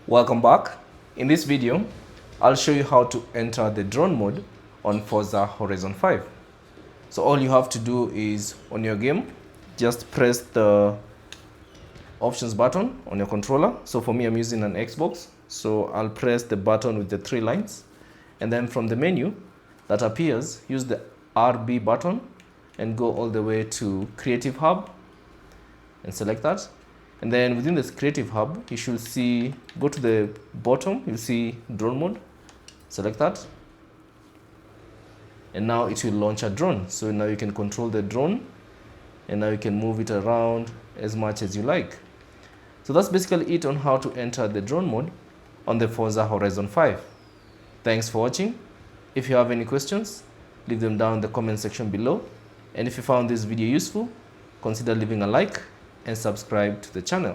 Welcome back. In this video, I'll show you how to enter the drone mode on Forza Horizon 5. So all you have to do is, on your game, just press the options button on your controller. So for me, I'm using an Xbox. So I'll press the button with the 3 lines. And then from the menu that appears, use the RB button and go all the way to Creative Hub and select that. And then within this Creative Hub, you should see, go to the bottom, you'll see drone mode, select that. And now it will launch a drone. So now you can control the drone and now you can move it around as much as you like. So that's basically it on how to enter the drone mode on the Forza Horizon 5. Thanks for watching. If you have any questions, leave them down in the comment section below. And if you found this video useful, consider leaving a like and subscribe to the channel.